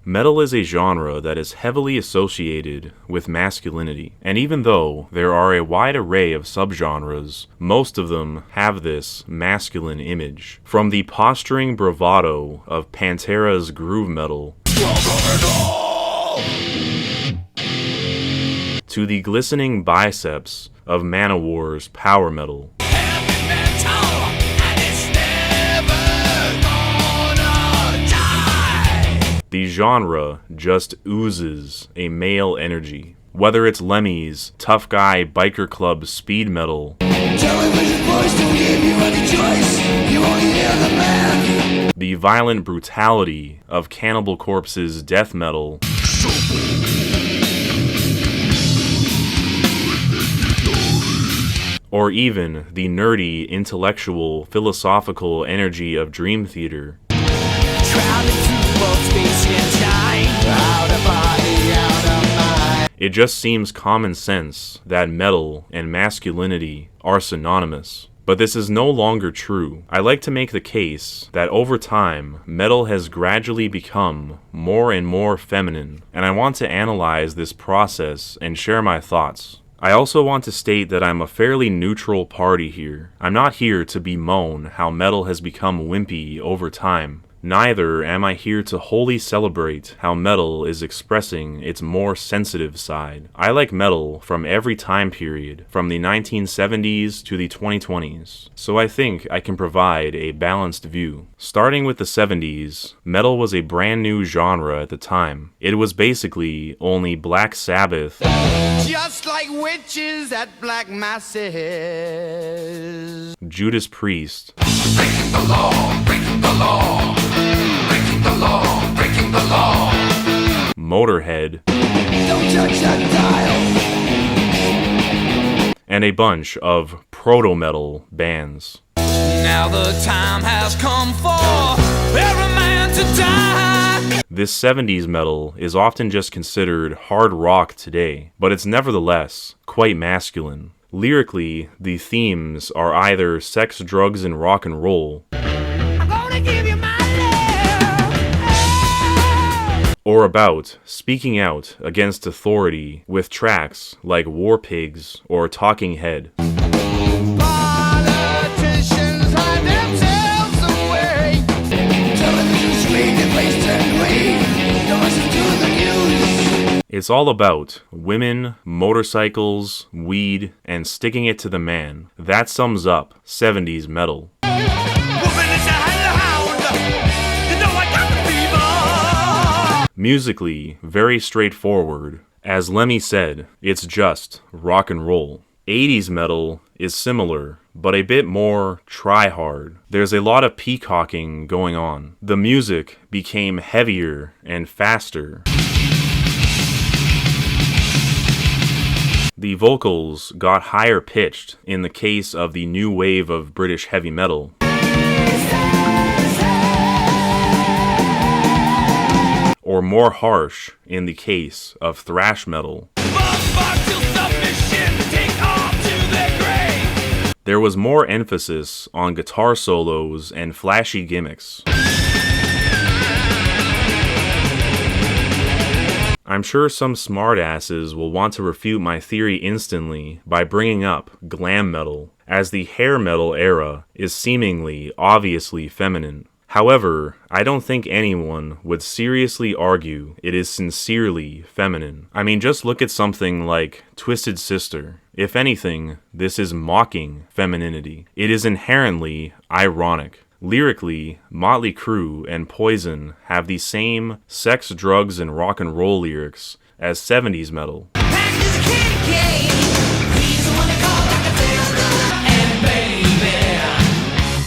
Metal is a genre that is heavily associated with masculinity, and even though there are a wide array of subgenres, most of them have this masculine image. From the posturing bravado of Pantera's groove metal, to the glistening biceps of Manowar's power metal. The genre just oozes a male energy. Whether it's Lemmy's tough guy biker club speed metal, television voice don't give you any choice, you only hear the man. The violent brutality of Cannibal Corpse's death metal, or even the nerdy, intellectual, philosophical energy of Dream Theater. It just seems common sense that metal and masculinity are synonymous. But this is no longer true. I like to make the case that over time, metal has gradually become more and more feminine, and I want to analyze this process and share my thoughts. I also want to state that I'm a fairly neutral party here. I'm not here to bemoan how metal has become wimpy over time. Neither am I here to wholly celebrate how metal is expressing its more sensitive side. I like metal from every time period, from the 1970s to the 2020s, so I think I can provide a balanced view. Starting with the 70s, metal was a brand new genre at the time. It was basically only Black Sabbath, just like witches at black masses, Judas Priest, breaking the law, breaking the law. Breaking the law, breaking the law. Motorhead, don't touch that dial, and a bunch of proto-metal bands. Now the time has come for every man to die. This 70s metal is often just considered hard rock today, but it's nevertheless quite masculine. Lyrically, the themes are either sex, drugs, and rock and roll, or about speaking out against authority with tracks like War Pigs or Talking Head. Politicians hide themselves away. Television screen and place turned away. Don't listen to the news. It's all about women, motorcycles, weed, and sticking it to the man. That sums up 70s metal. Musically, very straightforward. As Lemmy said, it's just rock and roll. 80s metal is similar, but a bit more try-hard. There's a lot of peacocking going on. The music became heavier and faster. The vocals got higher pitched in the case of the new wave of British heavy metal. Or more harsh in the case of thrash metal. There was more emphasis on guitar solos and flashy gimmicks. I'm sure some smartasses will want to refute my theory instantly by bringing up glam metal, as the hair metal era is seemingly obviously feminine. However, I don't think anyone would seriously argue it is sincerely feminine. I mean, just look at something like Twisted Sister. If anything, this is mocking femininity. It is inherently ironic. Lyrically, Motley Crue and Poison have the same sex, drugs, and rock and roll lyrics as 70s metal.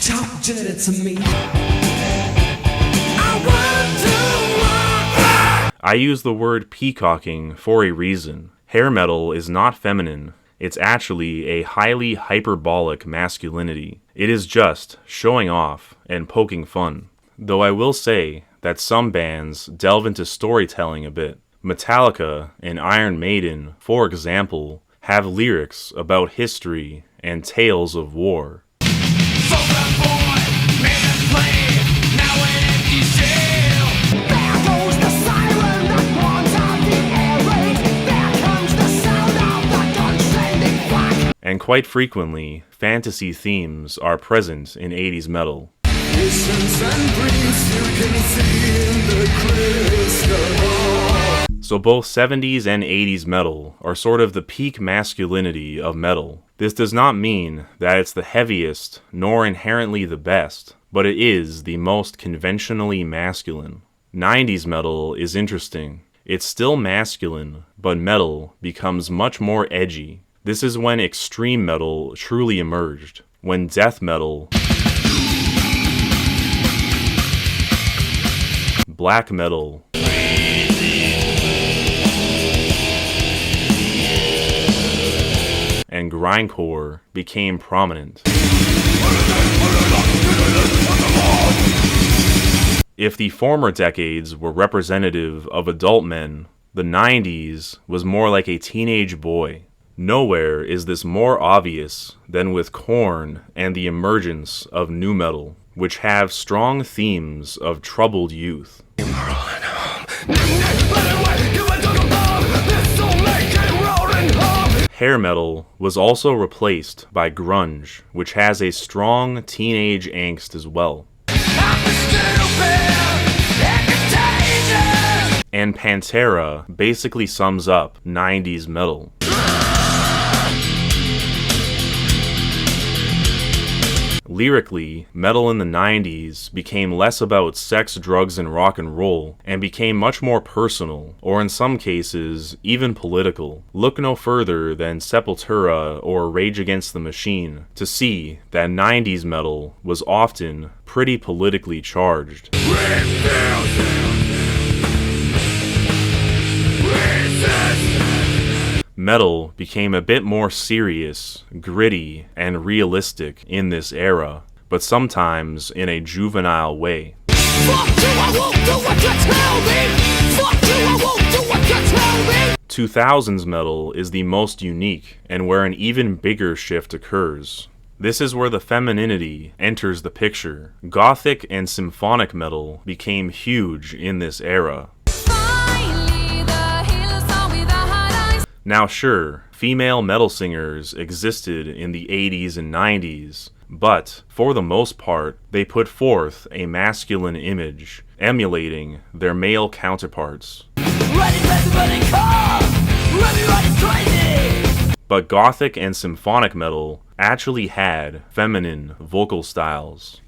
Talk dirty to me. I use the word peacocking for a reason. Hair metal is not feminine. It's actually a highly hyperbolic masculinity. It is just showing off and poking fun. Though I will say that some bands delve into storytelling a bit. Metallica and Iron Maiden, for example, have lyrics about history and tales of war. And quite frequently, fantasy themes are present in 80s metal. So both 70s and 80s metal are sort of the peak masculinity of metal. This does not mean that it's the heaviest, nor inherently the best, but it is the most conventionally masculine. 90s metal is interesting. It's still masculine, but metal becomes much more edgy. This is when extreme metal truly emerged, when death metal, black metal, and grindcore became prominent. If the former decades were representative of adult men, the 90s was more like a teenage boy. Nowhere is this more obvious than with Korn and the emergence of nu metal, which have strong themes of troubled youth. Hair metal was also replaced by grunge, which has a strong teenage angst as well. And Pantera basically sums up 90s metal. Lyrically, metal in the 90s became less about sex, drugs, and rock and roll, and became much more personal, or in some cases, even political. Look no further than Sepultura or Rage Against the Machine to see that 90s metal was often pretty politically charged. Metal became a bit more serious, gritty, and realistic in this era, but sometimes in a juvenile way. Fuck you, I won't do what you tell me! Fuck you, I won't do what you tell me! 2000s metal is the most unique, and where an even bigger shift occurs. This is where the femininity enters the picture. Gothic and symphonic metal became huge in this era. Now sure, female metal singers existed in the 80s and 90s, but for the most part, they put forth a masculine image, emulating their male counterparts. But Gothic and symphonic metal actually had feminine vocal styles.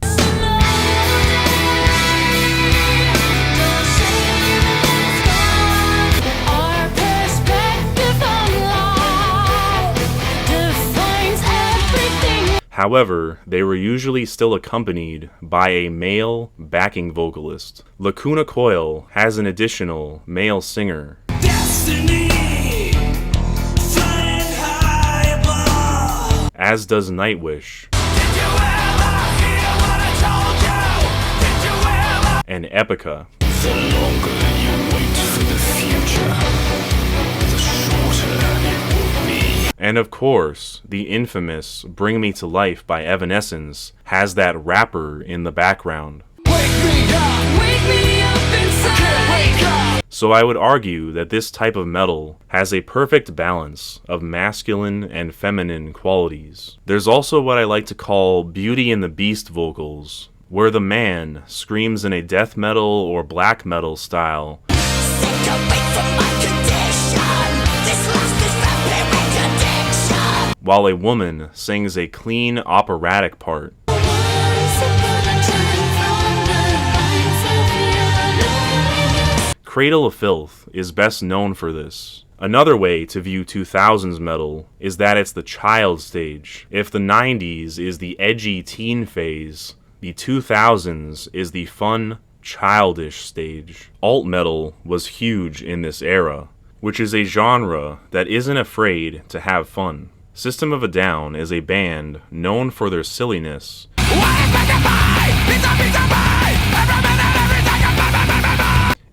However, they were usually still accompanied by a male backing vocalist. Lacuna Coil has an additional male singer. Destiny, flying high above. As does Nightwish. Did you ever hear what I told you? Did you ever? And Epica. The longer you wait for the future, the shorter it will be. And of course, the infamous Bring Me to Life by Evanescence has that rapper in the background. Wake me up inside. Wake up. So I would argue that this type of metal has a perfect balance of masculine and feminine qualities. There's also what I like to call Beauty and the Beast vocals, where the man screams in a death metal or black metal style, while a woman sings a clean operatic part. Cradle of Filth is best known for this. Another way to view 2000s metal is that it's the child stage. If the 90s is the edgy teen phase, the 2000s is the fun, childish stage. Alt metal was huge in this era, which is a genre that isn't afraid to have fun. System of a Down is a band known for their silliness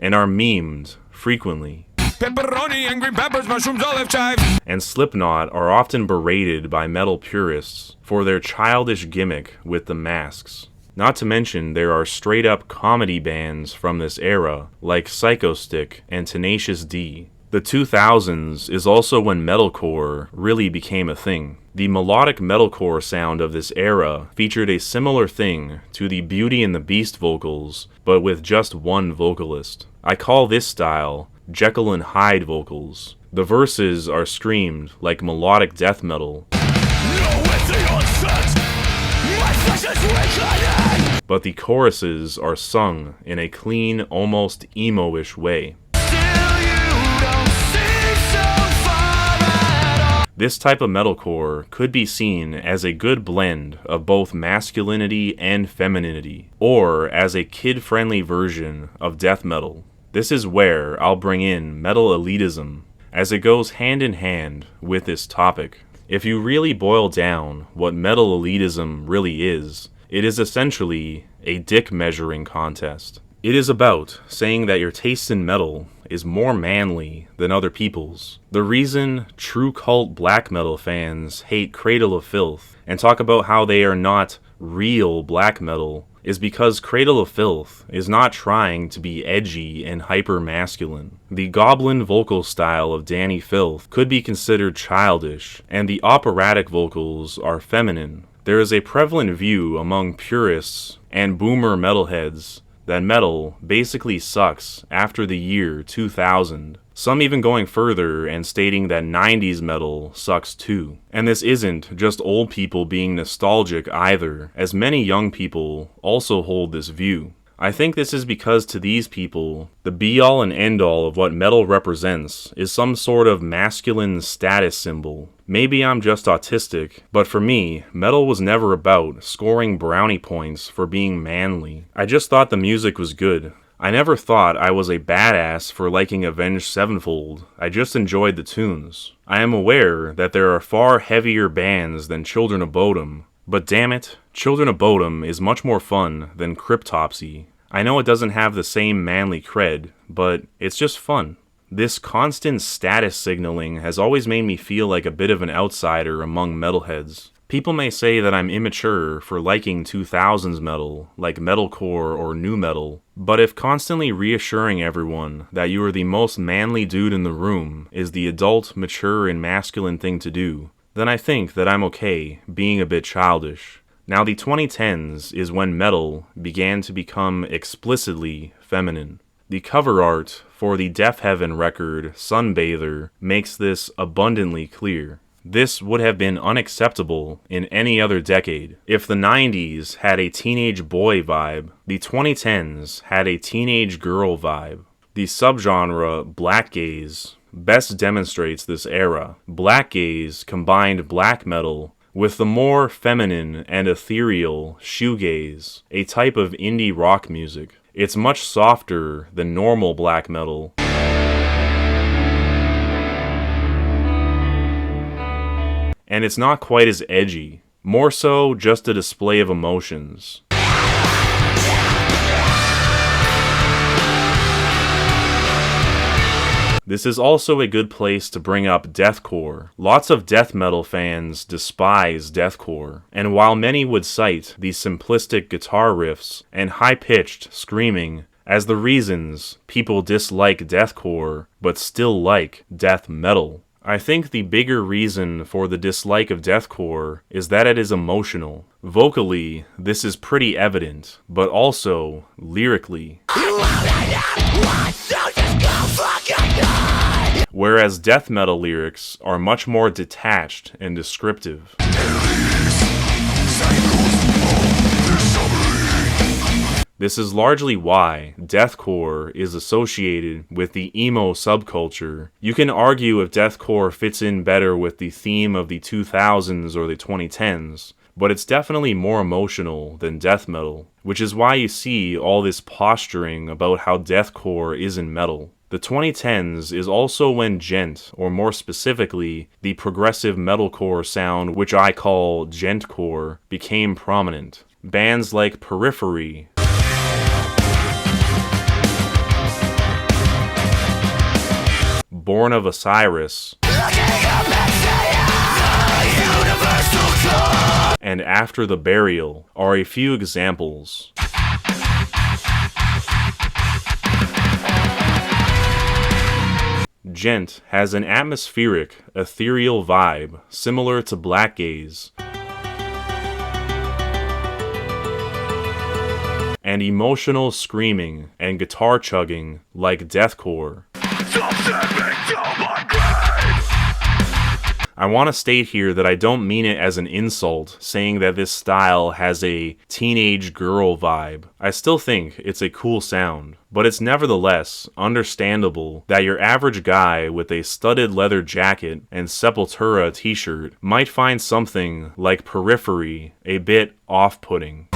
and are memed frequently. Pepperoni and green peppers, mushrooms, olive chive. And Slipknot are often berated by metal purists for their childish gimmick with the masks. Not to mention there are straight-up comedy bands from this era like Psycho Stick and Tenacious D. The 2000s is also when metalcore really became a thing. The melodic metalcore sound of this era featured a similar thing to the Beauty and the Beast vocals, but with just one vocalist. I call this style Jekyll and Hyde vocals. The verses are screamed like melodic death metal, but the choruses are sung in a clean, almost emo-ish way. This type of metalcore could be seen as a good blend of both masculinity and femininity, or as a kid-friendly version of death metal. This is where I'll bring in metal elitism, as it goes hand in hand with this topic. If you really boil down what metal elitism really is, it is essentially a dick measuring contest. It is about saying that your taste in metal is more manly than other people's. The reason true cult black metal fans hate Cradle of Filth and talk about how they are not real black metal is because Cradle of Filth is not trying to be edgy and hyper-masculine. The goblin vocal style of Danny Filth could be considered childish, and the operatic vocals are feminine. There is a prevalent view among purists and boomer metalheads that metal basically sucks after the year 2000. Some even going further and stating that 90s metal sucks too. And this isn't just old people being nostalgic either, as many young people also hold this view. I think this is because to these people, the be-all and end-all of what metal represents is some sort of masculine status symbol. Maybe I'm just autistic, but for me, metal was never about scoring brownie points for being manly. I just thought the music was good. I never thought I was a badass for liking Avenged Sevenfold. I just enjoyed the tunes. I am aware that there are far heavier bands than Children of Bodom, but damn it, Children of Bodom is much more fun than Cryptopsy. I know it doesn't have the same manly cred, but it's just fun. This constant status signaling has always made me feel like a bit of an outsider among metalheads. People may say that I'm immature for liking 2000s metal, like metalcore or nu metal, but if constantly reassuring everyone that you are the most manly dude in the room is the adult, mature, and masculine thing to do, then I think that I'm okay being a bit childish. Now the 2010s is when metal began to become explicitly feminine. The cover art for the Death Heaven record Sunbather makes this abundantly clear. This would have been unacceptable in any other decade. If the 90s had a teenage boy vibe, the 2010s had a teenage girl vibe. The subgenre black gaze best demonstrates this era. Black gaze combined black metal with the more feminine and ethereal shoegaze, a type of indie rock music. It's much softer than normal black metal, and it's not quite as edgy, more so just a display of emotions. This is also a good place to bring up deathcore. Lots of death metal fans despise deathcore, and while many would cite the simplistic guitar riffs and high-pitched screaming as the reasons people dislike deathcore but still like death metal, I think the bigger reason for the dislike of deathcore is that it is emotional. Vocally, this is pretty evident, but also lyrically. Whereas death metal lyrics are much more detached and descriptive. This is largely why deathcore is associated with the emo subculture. You can argue if deathcore fits in better with the theme of the 2000s or the 2010s, but it's definitely more emotional than death metal, which is why you see all this posturing about how deathcore isn't metal. The 2010s is also when gent, or more specifically, the progressive metalcore sound, which I call gentcore, became prominent. Bands like Periphery, Born of Osiris, and After the Burial are a few examples. Gent has an atmospheric, ethereal vibe similar to black gaze, and emotional screaming and guitar chugging like deathcore. I want to state here that I don't mean it as an insult, saying that this style has a teenage girl vibe. I still think it's a cool sound, but it's nevertheless understandable that your average guy with a studded leather jacket and Sepultura t-shirt might find something like Periphery a bit off-putting.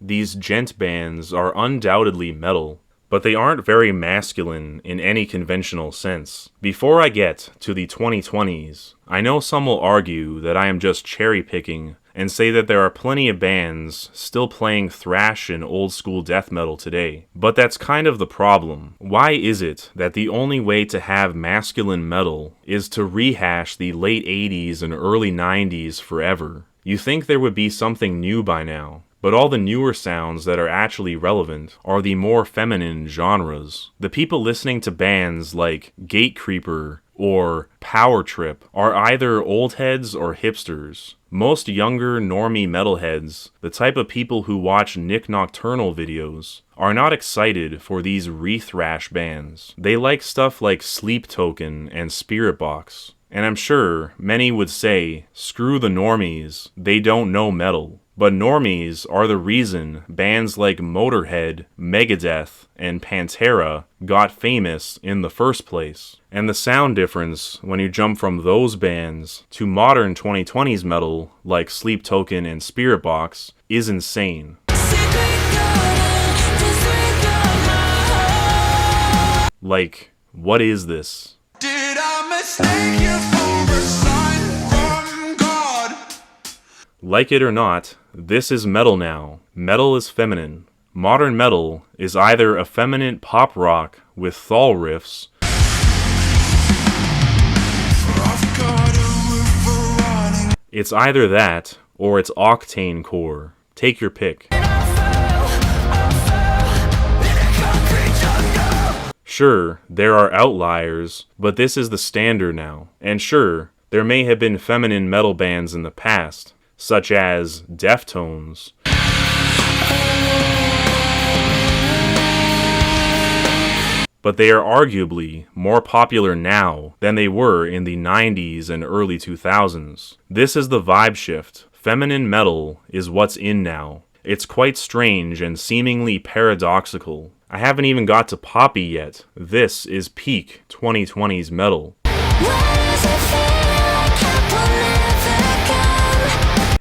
These gent bands are undoubtedly metal, but they aren't very masculine in any conventional sense. Before I get to the 2020s, I know some will argue that I am just cherry-picking and say that there are plenty of bands still playing thrash and old-school death metal today. But that's kind of the problem. Why is it that the only way to have masculine metal is to rehash the late 80s and early 90s forever? You think there would be something new by now, but all the newer sounds that are actually relevant are the more feminine genres. The people listening to bands like Gatecreeper or Power Trip are either old heads or hipsters. Most younger normie metalheads, the type of people who watch Nick Nocturnal videos, are not excited for these re-thrash bands. They like stuff like Sleep Token and Spirit Box. And I'm sure many would say, screw the normies, they don't know metal. But normies are the reason bands like Motorhead, Megadeth, and Pantera got famous in the first place. And the sound difference when you jump from those bands to modern 2020s metal like Sleep Token and Spirit Box is insane. Like, what is this? Did I mistake you for a sign from God? Like it or not, this is metal now. Metal is feminine. Modern metal is either effeminate pop rock with thal riffs, it's either that or it's octane core. Take your pick. Sure, there are outliers, but this is the standard now. And sure, there may have been feminine metal bands in the past, such as Deftones. But they are arguably more popular now than they were in the 90s and early 2000s. This is the vibe shift. Feminine metal is what's in now. It's quite strange and seemingly paradoxical. I haven't even got to Poppy yet. This is peak 2020s metal.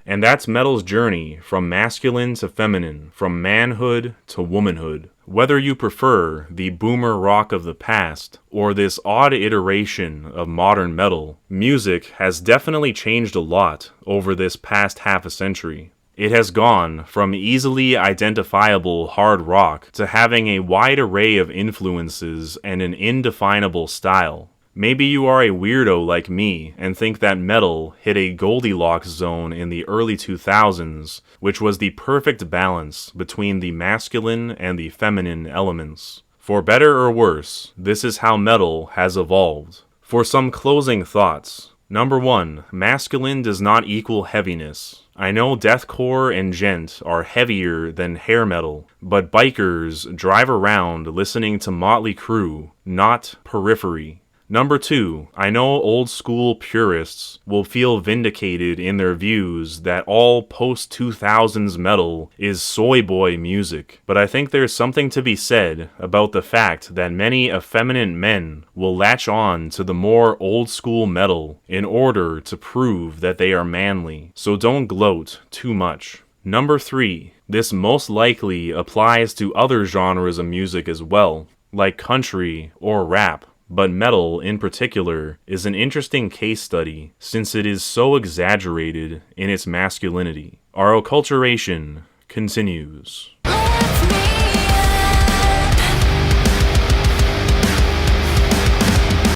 And that's metal's journey from masculine to feminine, from manhood to womanhood. Whether you prefer the boomer rock of the past or this odd iteration of modern metal, music has definitely changed a lot over this past half a century. It has gone from easily identifiable hard rock to having a wide array of influences and an indefinable style. Maybe you are a weirdo like me and think that metal hit a Goldilocks zone in the early 2000s, which was the perfect balance between the masculine and the feminine elements. For better or worse, this is how metal has evolved. For some closing thoughts. Number 1, masculine does not equal heaviness. I know deathcore and gent are heavier than hair metal, but bikers drive around listening to Motley Crue, not Periphery. Number 2, I know old school purists will feel vindicated in their views that all post-2000s metal is soy boy music, but I think there's something to be said about the fact that many effeminate men will latch on to the more old school metal in order to prove that they are manly, so don't gloat too much. Number 3, this most likely applies to other genres of music as well, like country or rap. But metal, in particular, is an interesting case study since it is so exaggerated in its masculinity. Our acculturation continues.